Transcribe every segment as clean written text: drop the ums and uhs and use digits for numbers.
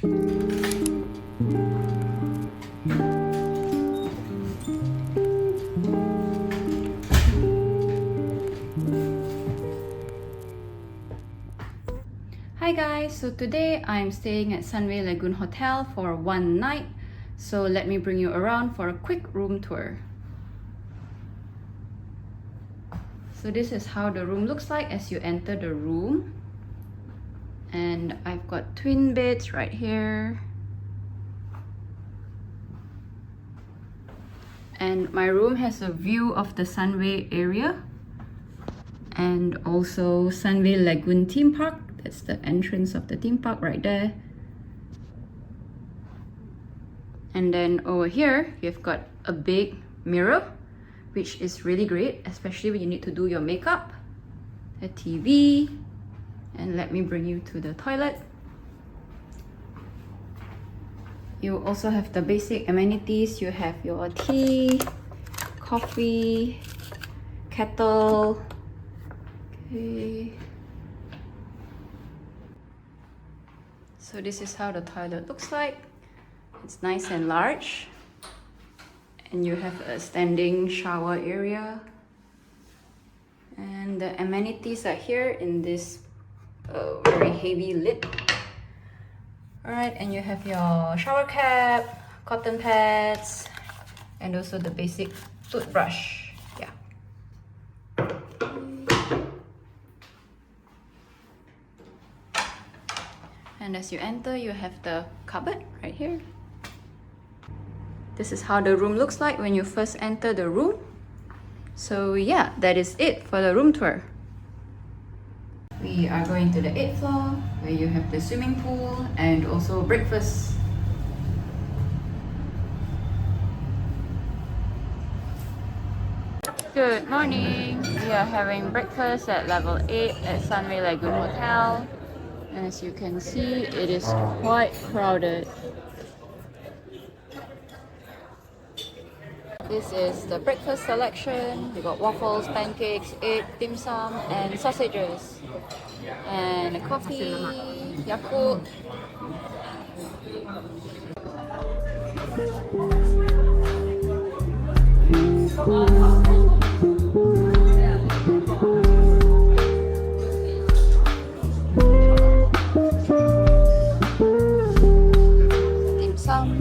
Hi guys, so today I'm staying at Sunway Lagoon Hotel for one night. So let me bring you around for a quick room tour. So this is how the room looks like as you enter the room. And I've got twin beds right here. And my room has a view of the Sunway area. And also Sunway Lagoon Theme Park. That's the entrance of the theme park right there. And then over here, you've got a big mirror, which is really great, especially when you need to do your makeup. A TV, and let me bring you to the toilet. You also have the basic amenities. You have your tea, coffee, kettle. Okay. So this is how the toilet looks like. It's nice and large. And you have a standing shower area. And the amenities are here in this very heavy lid. Alright, and you have your shower cap, cotton pads, and also the basic toothbrush. Yeah. And as you enter, you have the cupboard right here. This is how the room looks like when you first enter the room. So yeah, that is it for the room tour. We are going to the 8th floor, where you have the swimming pool and also breakfast. Good morning! We are having breakfast at level 8 at Sunway Lagoon Hotel. And as you can see, it is quite crowded. This is the breakfast selection. We got waffles, pancakes, egg, dim sum, and sausages. And a coffee, Yakult. Dim sum.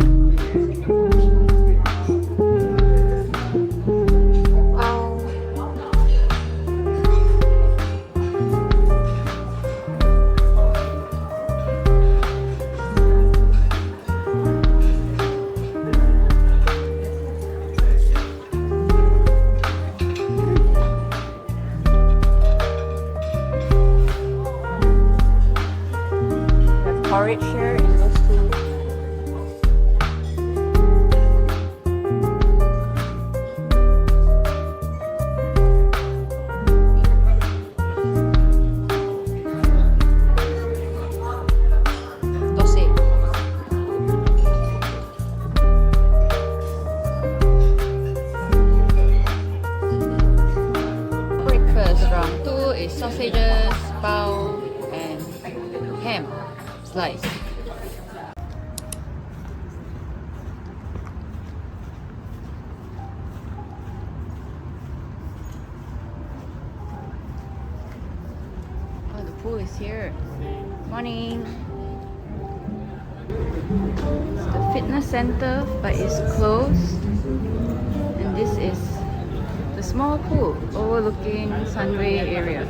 Porridge here in those two. Dosa. Breakfast round 2 is sausages, bao, and ham slice. Oh, the pool is here. Morning. It's the fitness center, but it's closed. And this is the small pool overlooking Sunway area.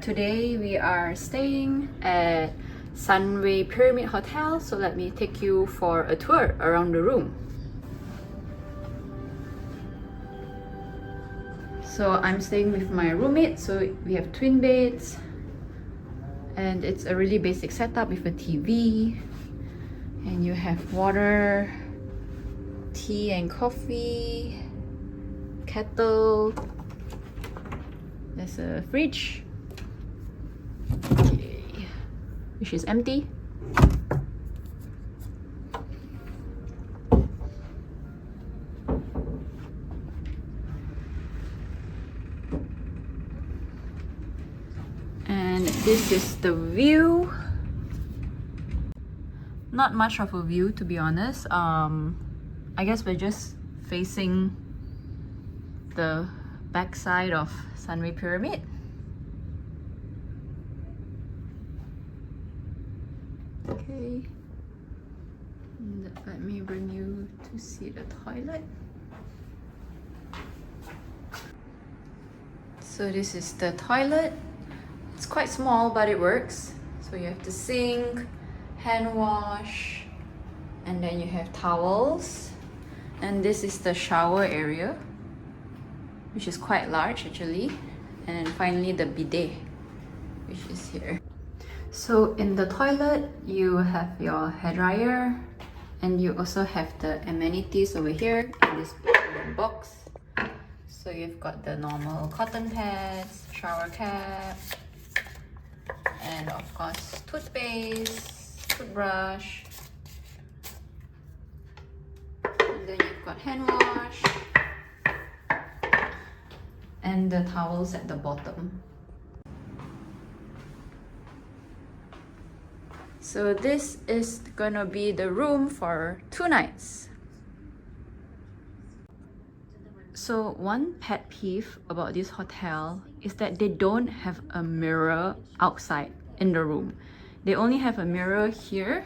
Today we are staying at Sunway Pyramid Hotel, so let me take you for a tour around the room. So I'm staying with my roommate, so we have twin beds and it's a really basic setup with a TV, and you have water, tea and coffee, kettle, there's a fridge, okay, which is empty. And this is the view. Not much of a view, to be honest. I guess we're just facing the backside of Sunway Pyramid. Okay. Let me bring you to see the toilet. So this is the toilet. It's quite small, but it works. So you have the sink, hand wash, and then you have towels. And this is the shower area, which is quite large actually. And then finally the bidet, which is here. So in the toilet, you have your hairdryer, and you also have the amenities over here in this box. So you've got the normal cotton pads, shower cap, and of course toothpaste, toothbrush, and then you've got hand wash and the towels at the bottom. So this is gonna be the room for 2 nights. So one pet peeve about this hotel is that they don't have a mirror outside in the room. They only have a mirror here,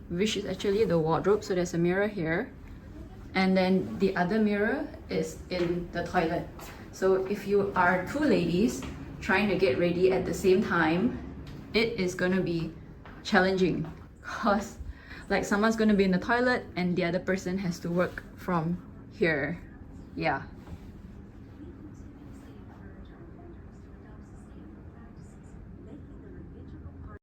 which is actually the wardrobe. So there's a mirror here, and then the other mirror is in the toilet. So if you are 2 ladies trying to get ready at the same time, it is gonna be challenging, because like someone's gonna be in the toilet and the other person has to work from here. Yeah,